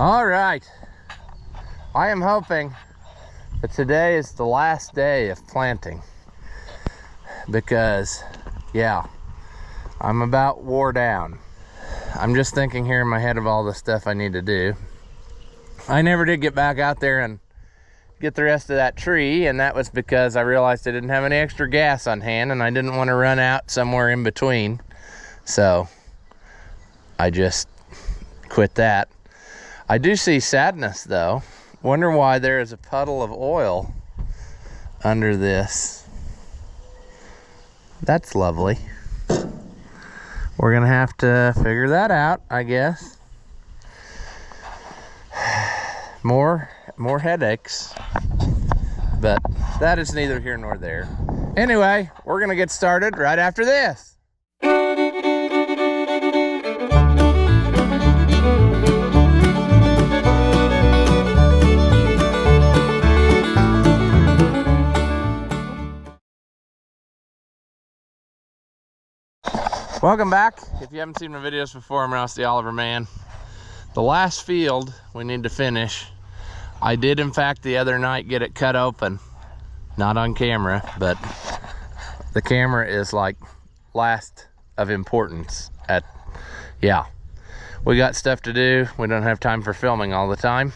All right, I am hoping that today is the last day of planting because, yeah, I'm about wore down. I'm just thinking here in my head of all the stuff I need to do. I never did get back out there and get the rest of that tree, and that was because I realized I didn't have any extra gas on hand and I didn't want to run out somewhere in between. So I just quit that. I do see sadness though. Wonder why there is a puddle of oil under this. That's lovely. We're gonna have to figure that out, I guess. More headaches, but that is neither here nor there. Anyway, we're gonna get started right after this. Welcome back. If you haven't seen my videos before, I'm Ross the Oliver Man. The last field we need to finish. I did, in fact, the other night get it cut open. Not on camera, but the camera is like last of importance. Yeah, we got stuff to do. We don't have time for filming all the time.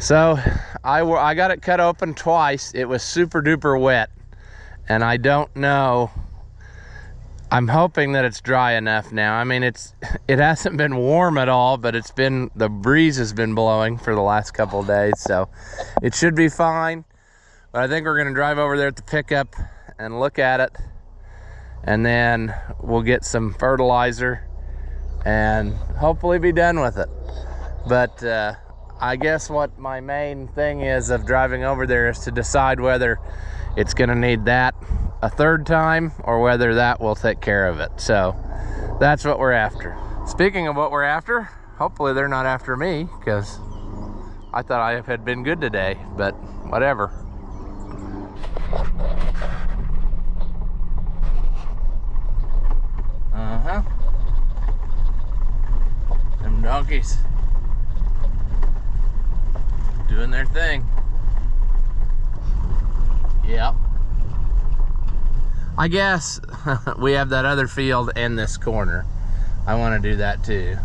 So I got it cut open twice. It was super duper wet, and I don't know. I'm hoping that it's dry enough now. I mean, it hasn't been warm at all, but the breeze has been blowing for the last couple of days, so it should be fine. But I think we're gonna drive over there at the pickup and look at it, and then we'll get some fertilizer and hopefully be done with it. But I guess what my main thing is of driving over there is to decide whether it's gonna need that a third time or whether that will take care of it. So that's what we're after. Speaking of what we're after, hopefully they're not after me, because I thought I had been good today, but whatever. Them donkeys doing their thing. Yep. I guess we have that other field in this corner. I want to do that too.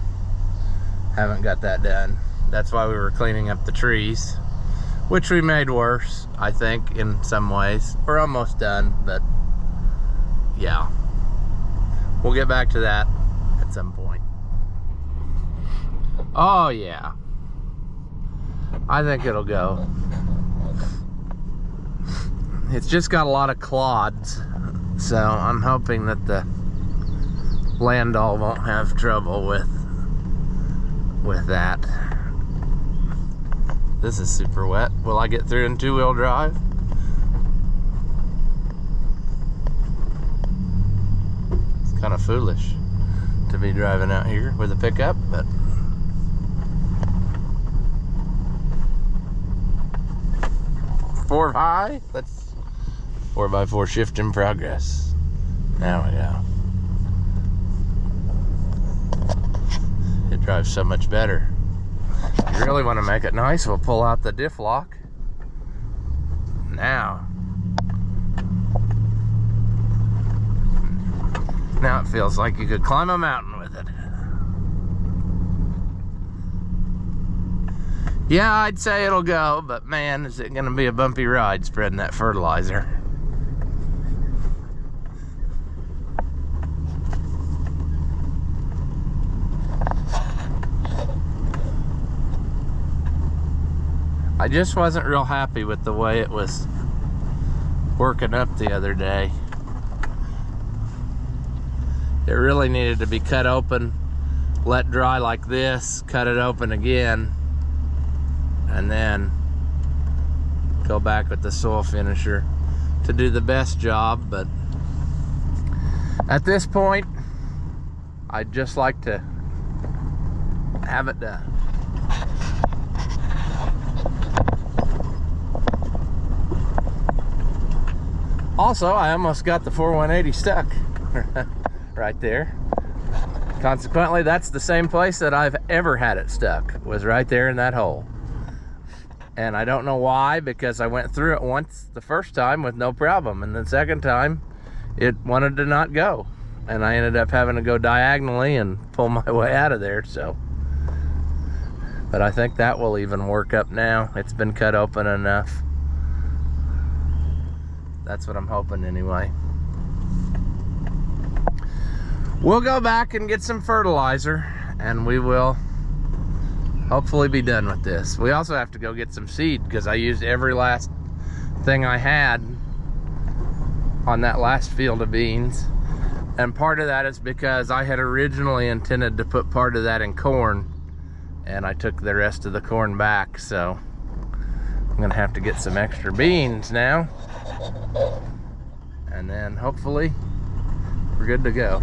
Haven't got that done. That's why we were cleaning up the trees, which we made worse, I think, in some ways. We're almost done, but yeah. We'll get back to that at some point. Oh yeah. I think it'll go. It's just got a lot of clods. So I'm hoping that the landall won't have trouble with that. This is super wet. Will I get through in two-wheel drive? It's kind of foolish to be driving out here with a pickup, but four high. Let's 4x4 shift in progress. There we go. It drives so much better. If you really want to make it nice, we'll pull out the diff lock. Now it feels like you could climb a mountain with it. Yeah, I'd say it'll go, but man, is it gonna be a bumpy ride spreading that fertilizer. I just wasn't real happy with the way it was working up the other day. It really needed to be cut open, let dry like this, cut it open again, and then go back with the soil finisher to do the best job. But at this point, I'd just like to have it done. Also, I almost got the 4180 stuck right there. Consequently, that's the same place that I've ever had it stuck, was right there in that hole. And I don't know why, because I went through it once the first time with no problem, and the second time it wanted to not go, and I ended up having to go diagonally and pull my way out of there. So, but I think that will even work up now. It's been cut open enough. That's what I'm hoping anyway. We'll go back and get some fertilizer, and we will hopefully be done with this. We also have to go get some seed, because I used every last thing I had on that last field of beans. And part of that is because I had originally intended to put part of that in corn, and I took the rest of the corn back. So I'm gonna have to get some extra beans now, and then hopefully we're good to go.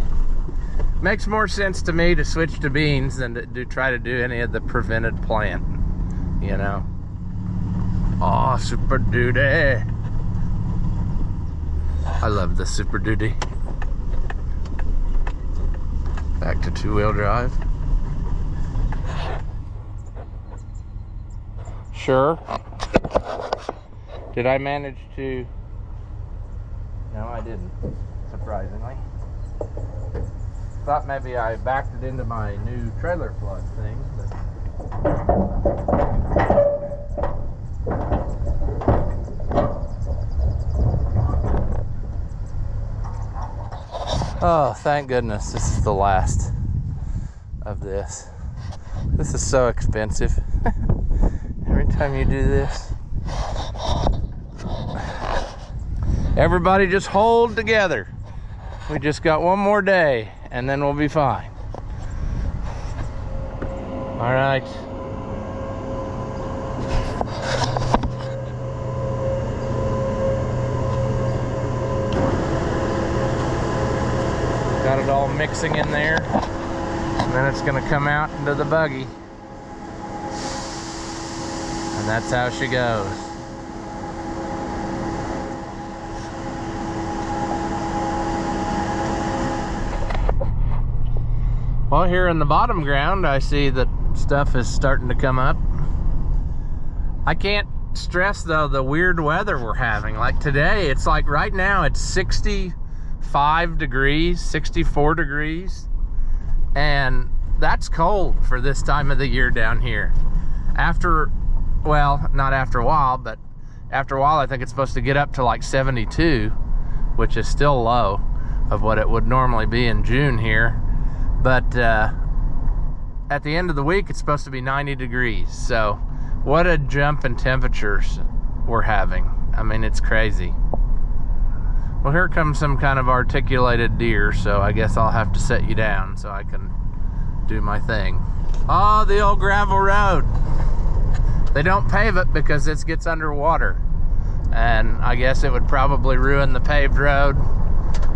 Makes more sense to me to switch to beans than to try to do any of the prevented plant, you know. Oh, Super Duty. I love the Super Duty. Back to two-wheel drive. Sure. Did I manage to? No, I didn't, surprisingly. Thought maybe I backed it into my new trailer plug thing, but oh, thank goodness this is the last of this. This is so expensive. Every time you do this. Everybody just hold together. We just got one more day, and then we'll be fine. All right. Got it all mixing in there, and then it's gonna come out into the buggy. And that's how she goes. Well, here in the bottom ground, I see that stuff is starting to come up. I can't stress, though, the weird weather we're having. Like today, it's like right now, it's 65 degrees, 64 degrees. And that's cold for this time of the year down here. After, well, not after a while, but after a while, I think it's supposed to get up to like 72, which is still low of what it would normally be in June here. But at the end of the week, it's supposed to be 90 degrees. So what a jump in temperatures we're having. I mean, it's crazy. Well, here comes some kind of articulated deer, so I guess I'll have to set you down so I can do my thing. Oh, the old gravel road. They don't pave it because it gets underwater. And I guess it would probably ruin the paved road.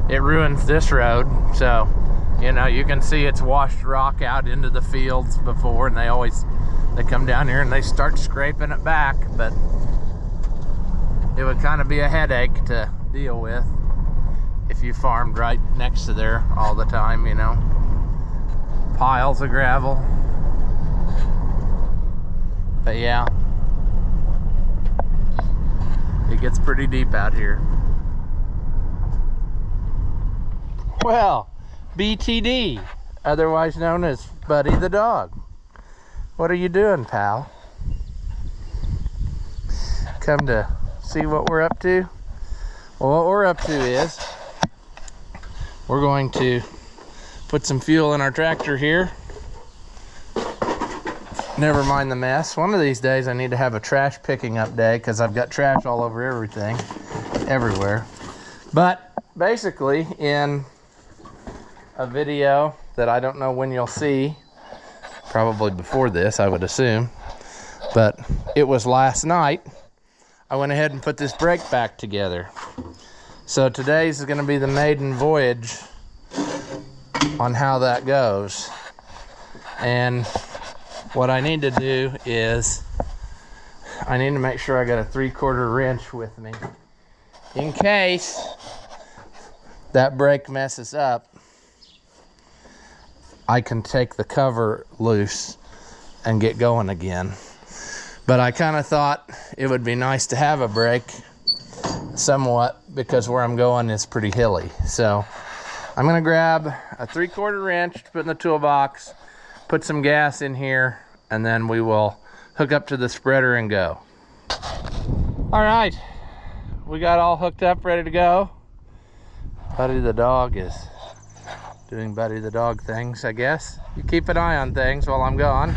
It ruins this road, so you know, you can see it's washed rock out into the fields before, and they come down here and they start scraping it back, but it would kind of be a headache to deal with if you farmed right next to there all the time, you know. Piles of gravel. But yeah, it gets pretty deep out here. Well, BTD, otherwise known as Buddy the dog. What are you doing, pal? Come to see what we're up to? Well, what we're up to is we're going to put some fuel in our tractor here. Never mind the mess. One of these days I need to have a trash picking up day because I've got trash all over everything, everywhere. But basically, in a video that I don't know when you'll see, probably before this, I would assume, but it was last night, I went ahead and put this brake back together. So today's is going to be the maiden voyage on how that goes. And what I need to do is I need to make sure I got a 3/4 wrench with me in case that brake messes up. I can take the cover loose and get going again. But I kind of thought it would be nice to have a break somewhat, because where I'm going is pretty hilly. So I'm gonna grab a 3/4 wrench to put in the toolbox, put some gas in here, and then we will hook up to the spreader and go. All right, we got all hooked up, ready to go. Buddy the dog is doing Buddy the dog things, I guess. You keep an eye on things while I'm gone.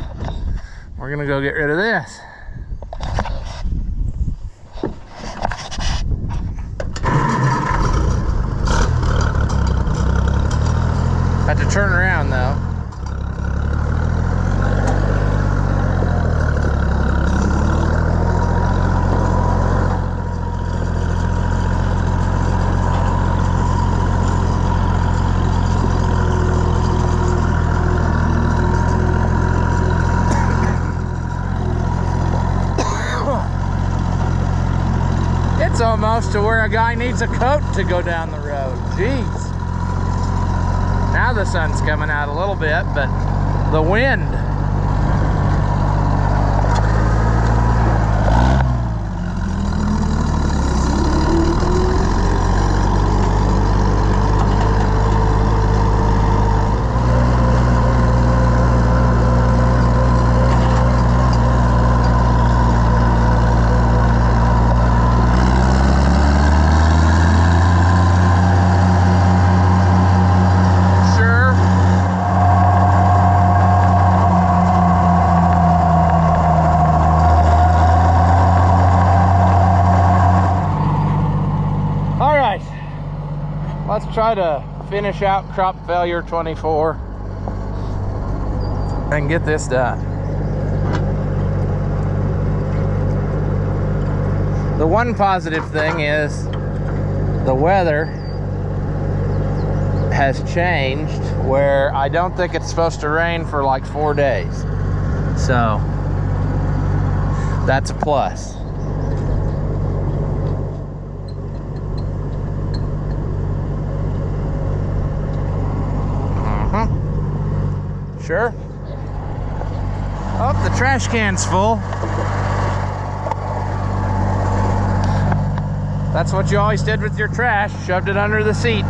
We're gonna go get rid of this. Had to turn around though. It's almost to where a guy needs a coat to go down the road. Jeez. Now the sun's coming out a little bit, but the wind. Let's try to finish out crop failure 24 and get this done. The one positive thing is the weather has changed, where I don't think it's supposed to rain for like 4 days. So that's a plus. Sure. Oh, the trash can's full. That's what you always did with your trash, shoved it under the seat.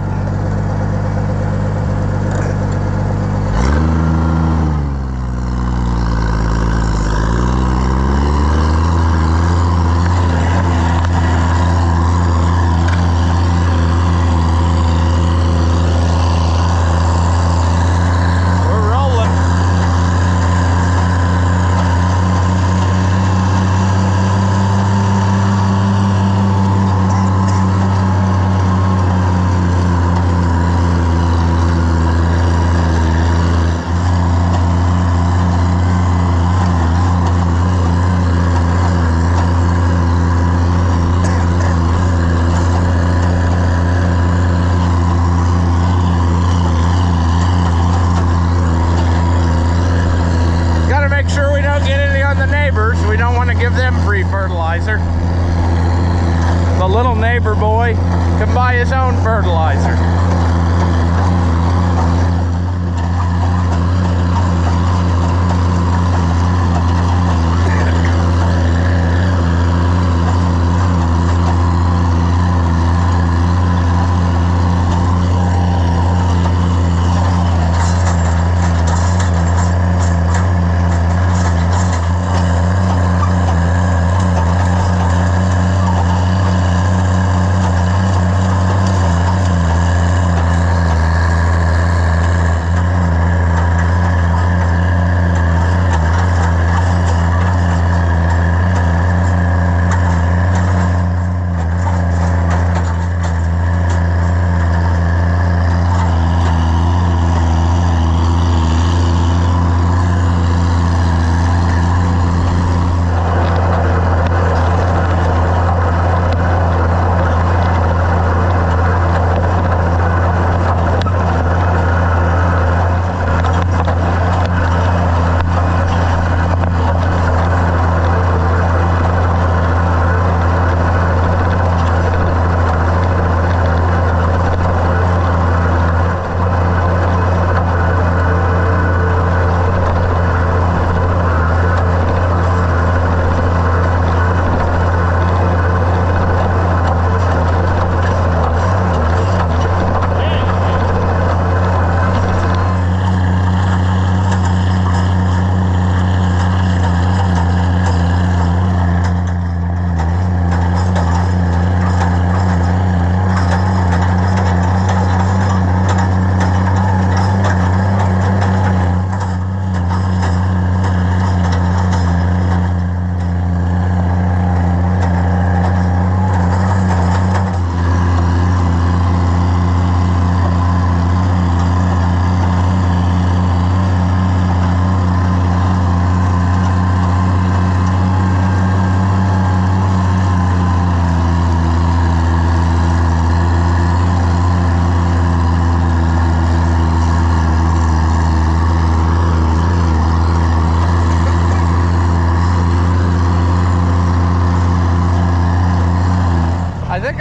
We don't want to give them free fertilizer. The little neighbor boy can buy his own fertilizer.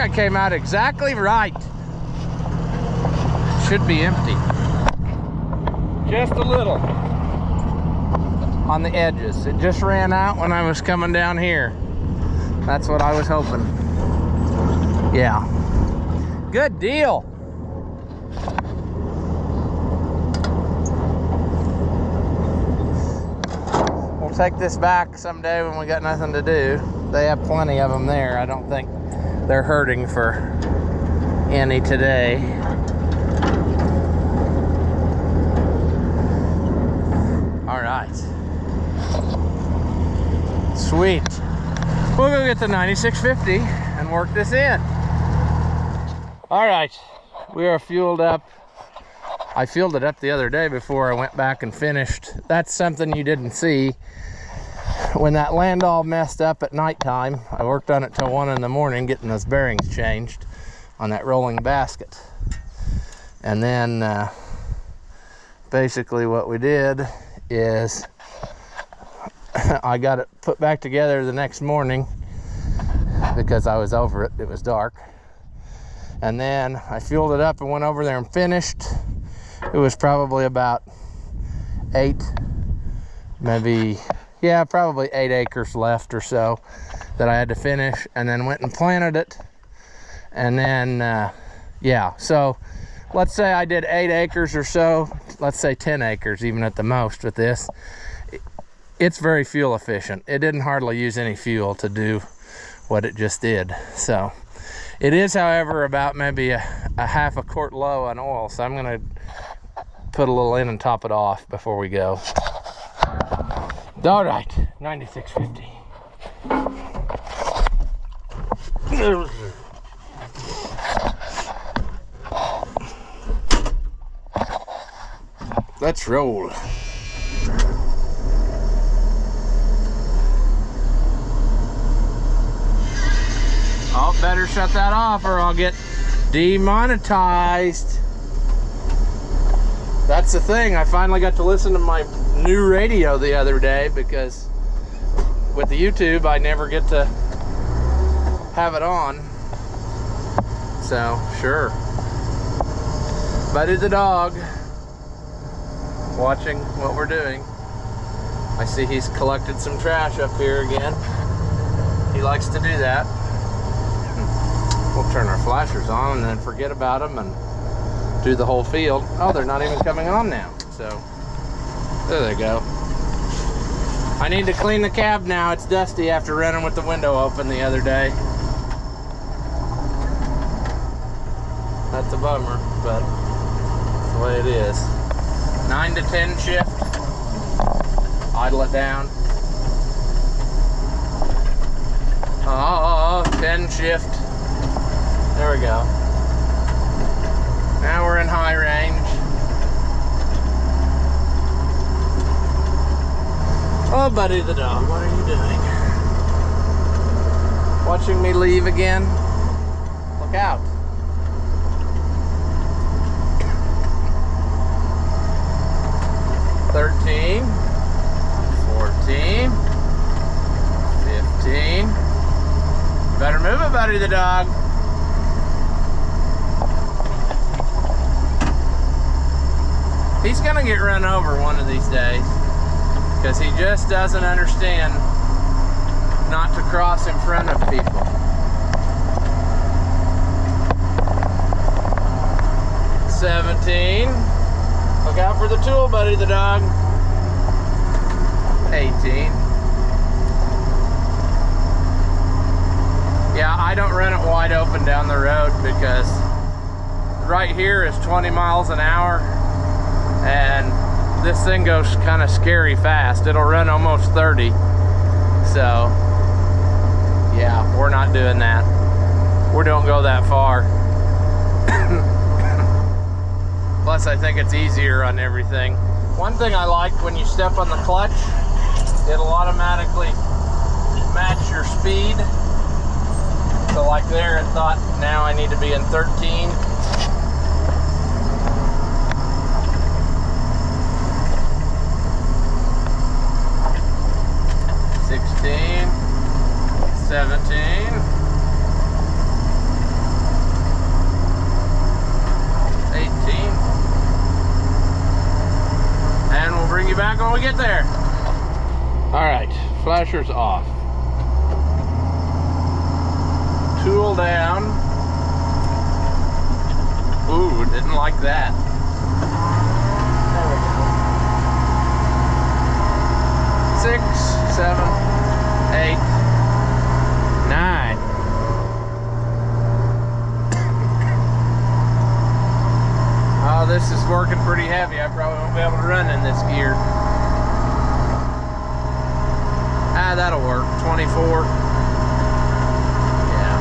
I came out exactly right. Should be empty. Just a little on the edges. It just ran out when I was coming down here. That's what I was hoping. Yeah. Good deal. We'll take this back someday when we got nothing to do. They have plenty of them there. I don't think they're hurting for any today. All right. Sweet. We'll go get the 9650 and work this in. All right, we are fueled up. I fueled it up the other day before I went back and finished. That's something you didn't see. When that land all messed up at nighttime, I worked on it till 1 in the morning getting those bearings changed on that rolling basket. And then basically what we did is I got it put back together the next morning because I was over it. It was dark. And then I fueled it up and went over there and finished. It was probably about 8, maybe, yeah, probably 8 acres left or so that I had to finish, and then went and planted it. And then, yeah, so let's say I did 8 acres or so, let's say 10 acres even at the most with this. It's very fuel efficient. It didn't hardly use any fuel to do what it just did. So it is, however, about maybe a half a quart low on oil. So I'm gonna put a little in and top it off before we go. All right, 9650. Let's roll. Oh, better shut that off or I'll get demonetized. That's the thing. I finally got to listen to my new radio the other day because with the YouTube, I never get to have it on. So, sure. Buddy the dog, watching what we're doing. I see he's collected some trash up here again. He likes to do that. We'll turn our flashers on and then forget about them and do the whole field. Oh, they're not even coming on now. So, there they go. I need to clean the cab now. It's dusty after running with the window open the other day. That's a bummer, but that's the way it is. 9 to 10 shift. Idle it down. Oh, 10 shift. There we go. Now we're in high range. Oh, Buddy the dog, what are you doing? Watching me leave again? Look out. $13, $14, $15. Better move it, Buddy the dog. He's gonna get run over one of these days because he just doesn't understand not to cross in front of people. $17. Look out for the tool, Buddy the dog. $18. Yeah, I don't run it wide open down the road because right here is 20 miles an hour. And this thing goes kind of scary fast. It'll run almost 30. So, yeah, we're not doing that. We don't go that far. Plus, I think it's easier on everything. One thing I like, when you step on the clutch, it'll automatically match your speed. So like there, it thought now I need to be in 13. $16, $17, you back when we get there. All right, flasher's off. Tool down. Ooh, didn't like that. There we go. 6, 7, 8, 9. Oh, this is working pretty heavy. I probably won't be able to run in this gear. Ah, that'll work. 24. Yeah.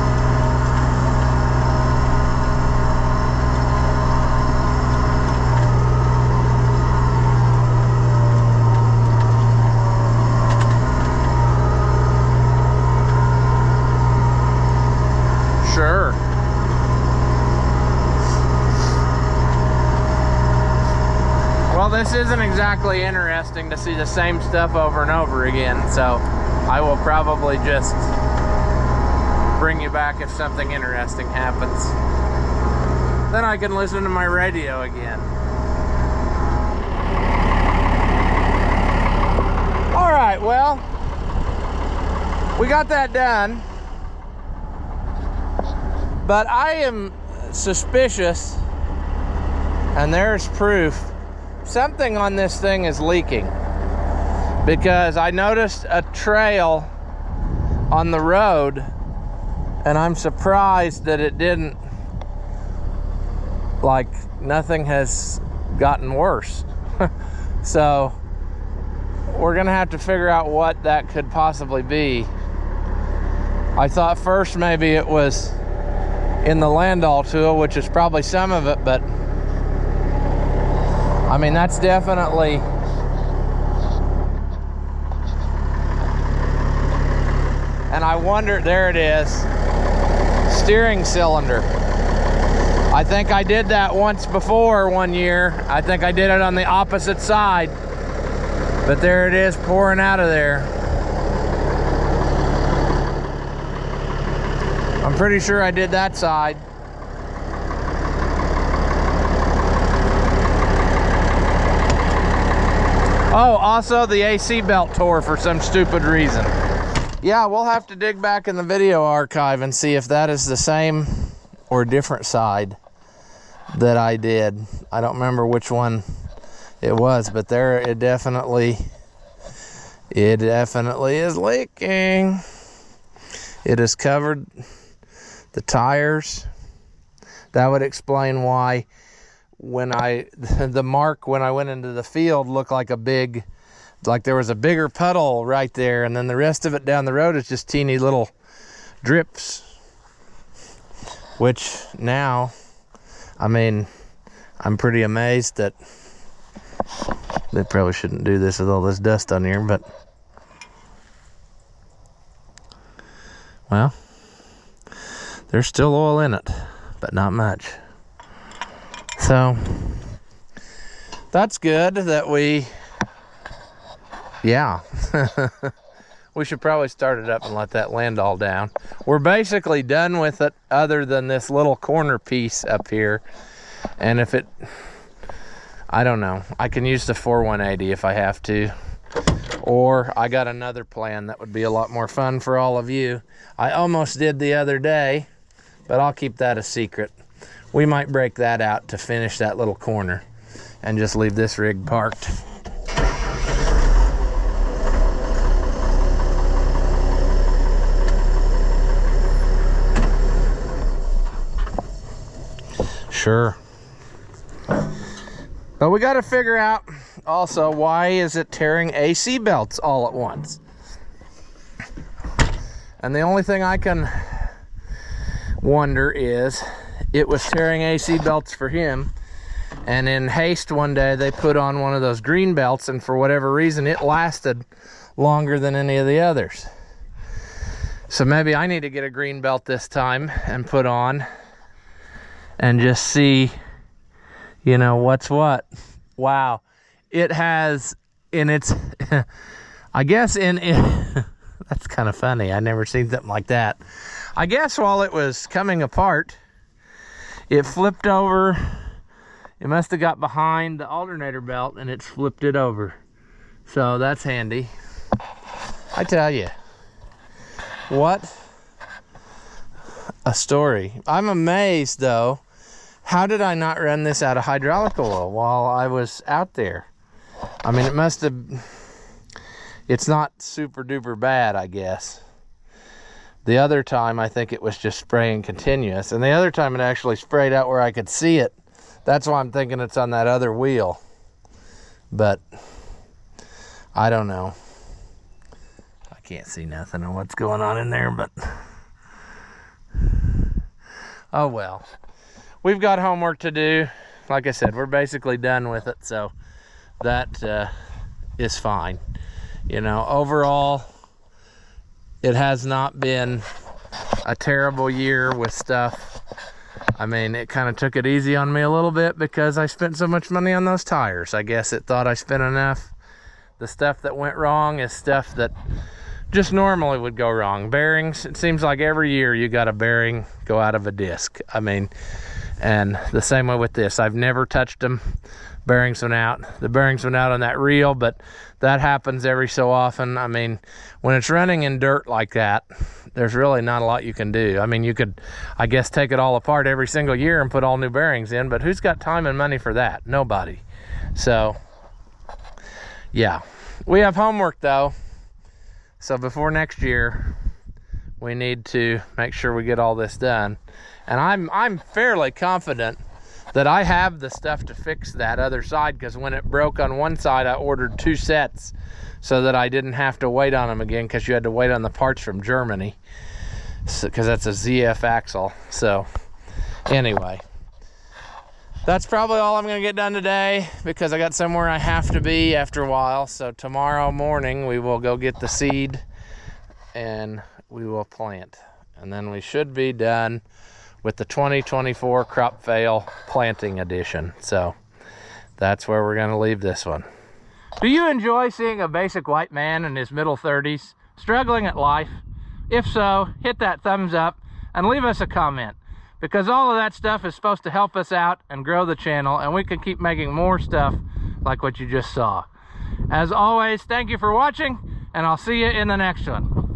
Sure. Well, this isn't exactly interesting to see the same stuff over and over again, so I will probably just bring you back if something interesting happens. Then I can listen to my radio again. All right, well, we got that done, but I am suspicious, and there's proof. Something on this thing is leaking, because I noticed a trail on the road, and I'm surprised that it didn't, like, nothing has gotten worse. So we're gonna have to figure out what that could possibly be. I thought first maybe it was in the Landau tool, which is probably some of it, but I mean, that's definitely, and I wonder, there it is, steering cylinder. I think I did that once before one year. I think I did it on the opposite side, but there it is pouring out of there. I'm pretty sure I did that side. Oh, also the AC belt tore for some stupid reason. Yeah, we'll have to dig back in the video archive and see if that is the same or different side that I did. I don't remember which one it was, but there it definitely is leaking. It has covered the tires. That would explain why when the mark when I went into the field looked like a big, like there was a bigger puddle right there, and then the rest of it down the road is just teeny little drips. Which now, I mean, I'm pretty amazed that they probably shouldn't do this with all this dust on here, but well, there's still oil in it, but not much. So that's good that we, yeah, we should probably start it up and let that land all down. We're basically done with it other than this little corner piece up here. And if it, I don't know, I can use the 4180 if I have to. Or I got another plan that would be a lot more fun for all of you. I almost did the other day, but I'll keep that a secret. We might break that out to finish that little corner and just leave this rig parked. Sure. But we got to figure out also, why is it tearing AC belts all at once? And the only thing I can wonder is, it was tearing AC belts for him, and in haste one day they put on one of those green belts, and for whatever reason it lasted longer than any of the others. So maybe I need to get a green belt this time and put on and just see, you know, what's what. Wow, it has in its I guess in that's kind of funny. I never seen something like that. I guess while it was coming apart, it flipped over. It must have got behind the alternator belt and it flipped it over. So that's handy. I tell you, what a story. I'm amazed though. How did I not run this out of hydraulic oil while I was out there? I mean, it must have, it's not super duper bad, I guess. The other time, I think it was just spraying continuous. And the other time it actually sprayed out where I could see it. That's why I'm thinking it's on that other wheel. But I don't know. I can't see nothing of what's going on in there, but oh well. We've got homework to do. Like I said, we're basically done with it, so that is fine. You know, overall, it has not been a terrible year with stuff. I mean, it kind of took it easy on me a little bit because I spent so much money on those tires. I guess it thought I spent enough. The stuff that went wrong is stuff that just normally would go wrong. Bearings, it seems like every year you got a bearing go out of a disc. I mean, and the same way with this. I've never touched them. Bearings went out. The bearings went out on that reel, but that happens every so often. I mean, when it's running in dirt like that, there's really not a lot you can do. I mean, you could, I guess, take it all apart every single year and put all new bearings in, but who's got time and money for that? Nobody. So, yeah. We have homework, though. So before next year, we need to make sure we get all this done. And I'm fairly confident that I have the stuff to fix that other side, because when it broke on one side, I ordered 2 sets so that I didn't have to wait on them again, because you had to wait on the parts from Germany, because that's a ZF axle. So anyway, that's probably all I'm going to get done today, because I got somewhere I have to be after a while. So tomorrow morning we will go get the seed and we will plant, and then we should be done with the 2024 crop fail planting edition. So that's where we're going to leave this one. Do you enjoy seeing a basic white man in his middle 30s struggling at life? If so, hit that thumbs up and leave us a comment, because all of that stuff is supposed to help us out and grow the channel, and we can keep making more stuff like what you just saw. As always, thank you for watching, and I'll see you in the next one.